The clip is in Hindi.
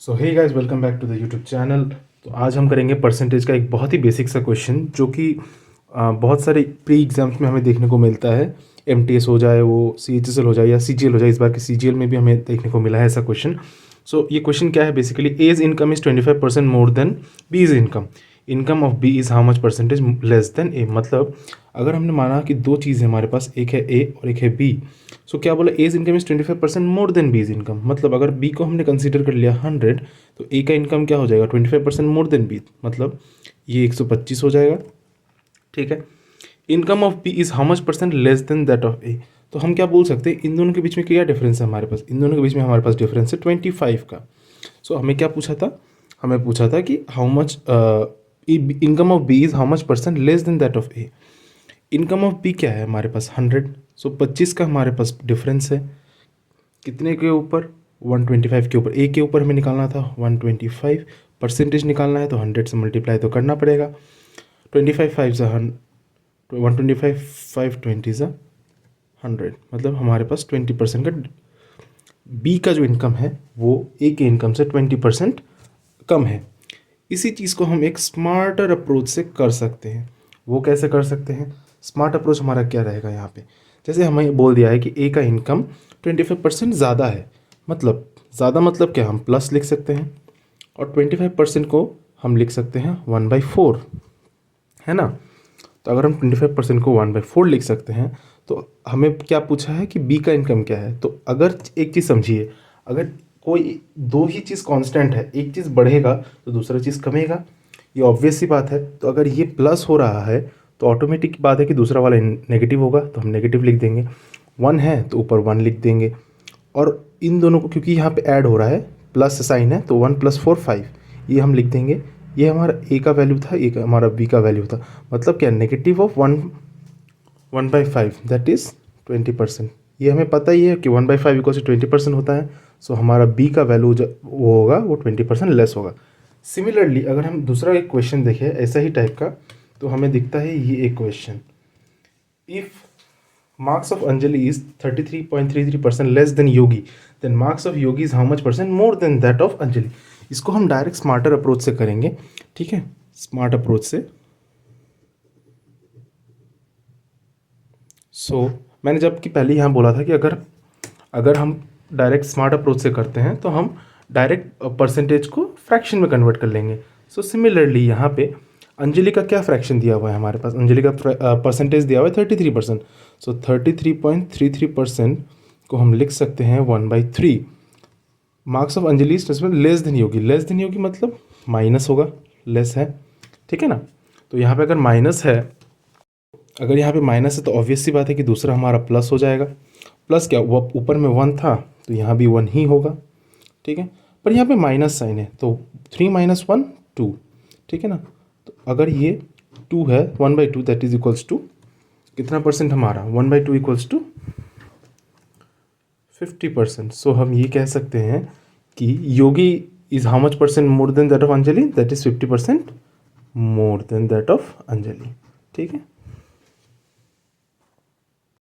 So hey guys, welcome back to the YouTube channel. तो आज हम करेंगे परसेंटेज का एक बहुत ही बेसिक सा क्वेश्चन जो कि बहुत सारे प्री एग्जाम्स में हमें देखने को मिलता है। एमटीएस हो जाए, वो सीएचएसएल हो जाए या सीजीएल हो जाए। इस बार के सीजीएल में भी हमें देखने को मिला है ऐसा क्वेश्चन। सो ये क्वेश्चन क्या है, basically A's income is 25% more than B is income. Income of B is how much percentage less than A. मतलब अगर हमने माना कि दो चीज़ है हमारे पास, एक है ए और एक है बी। सो क्या बोला, A's income is 25% more than B is income. मतलब अगर बी को हमने कंसीडर कर लिया 100, तो ए का इनकम क्या हो जाएगा 25% मोर देन बी, मतलब ये 125 हो जाएगा। ठीक है। Income of B is how much percent less than that of A. तो हम क्या बोल सकते हैं, इन दोनों के बीच में क्या डिफरेंस है हमारे पास, इन दोनों के बीच में हमारे पास डिफरेंस है 25 का। सो हमें क्या पूछा था, हमें पूछा था कि how much income of B is how much percent less than that of A. Income of B क्या है हमारे पास 100। सो 25 का हमारे पास डिफरेंस है कितने के ऊपर, 125 के ऊपर। ए के ऊपर हमें निकालना था 125, परसेंटेज निकालना है तो 100 से मल्टीप्लाई तो करना पड़ेगा। 25 5 ज़ा 125, 5 20 ज़ा 100, मतलब हमारे पास 20% का बी का जो इनकम है वो ए के इनकम से 20% कम है। इसी चीज़ को हम एक स्मार्टर अप्रोच से कर सकते हैं। वो कैसे कर सकते हैं, स्मार्ट अप्रोच हमारा क्या रहेगा यहाँ पे, जैसे हमें बोल दिया है कि ए का इनकम 25% ज़्यादा है। मतलब ज़्यादा मतलब क्या, हम प्लस लिख सकते हैं और 25% को हम लिख सकते हैं 1/4, है ना। तो अगर हम 25% को 1/4 लिख सकते हैं तो हमें क्या पूछा है कि बी का इनकम क्या है। तो अगर एक चीज़ समझिए, अगर कोई दो ही चीज़ कांस्टेंट है, एक चीज़ बढ़ेगा तो दूसरा चीज़ कमेगा, ये ऑब्वियस सी बात है। तो अगर ये प्लस हो रहा है तो ऑटोमेटिक बात है कि दूसरा वाला नेगेटिव होगा, तो हम नेगेटिव लिख देंगे। 1 है तो ऊपर 1 लिख देंगे। और इन दोनों को क्योंकि यहाँ पे ऐड हो रहा है, प्लस साइन है, तो 1 + 4 5 ये हम लिख देंगे। ये हमारा ए का वैल्यू था, एक हमारा बी का वैल्यू था। मतलब क्या, नेगेटिव ऑफ 1/5 दैट इज़ 20%। ये हमें पता ही है कि 1/5 इक्वल से 20% होता है। सो हमारा बी का वैल्यू जो वो होगा वो 20% लेस होगा। सिमिलरली अगर हम दूसरा एक क्वेश्चन देखें ऐसा ही टाइप का, तो हमें दिखता है ये एक question, if marks of Anjali is 33.33% less than Yogi, then marks of Yogi is how much percent more than that of Anjali। इसको हम डायरेक्ट स्मार्टर अप्रोच से करेंगे। ठीक है, स्मार्ट अप्रोच से। मैंने जब कि पहले यहाँ बोला था कि अगर हम डायरेक्ट स्मार्ट अप्रोच से करते हैं तो हम डायरेक्ट परसेंटेज को फ्रैक्शन में कन्वर्ट कर लेंगे। सिमिलरली यहाँ पे अंजलि का क्या फ्रैक्शन दिया हुआ है हमारे पास, अंजलि का परसेंटेज दिया हुआ है 33%। 33.33% को हम लिख सकते हैं 1/3। Marks of Anjali less than Yogi, less than Yogi मतलब माइनस होगा, लेस है। ठीक है ना। तो यहाँ पे अगर माइनस है, अगर यहाँ पे माइनस है तो ऑब्वियस सी बात है कि दूसरा हमारा प्लस हो जाएगा। प्लस क्या, वो ऊपर में 1 था तो यहाँ भी 1 ही होगा। ठीक है, पर यहाँ पे माइनस साइन है तो 3 - 1 2। ठीक है ना। तो अगर ये 2 है, 1/2 दैट इज इक्वल्स टू कितना परसेंट हमारा, 1/2 इक्वल्स टू 50%। सो हम ये कह सकते हैं कि Yogi is how much percent more than that of Anjali, that is 50% more than that of Anjali. ठीक है।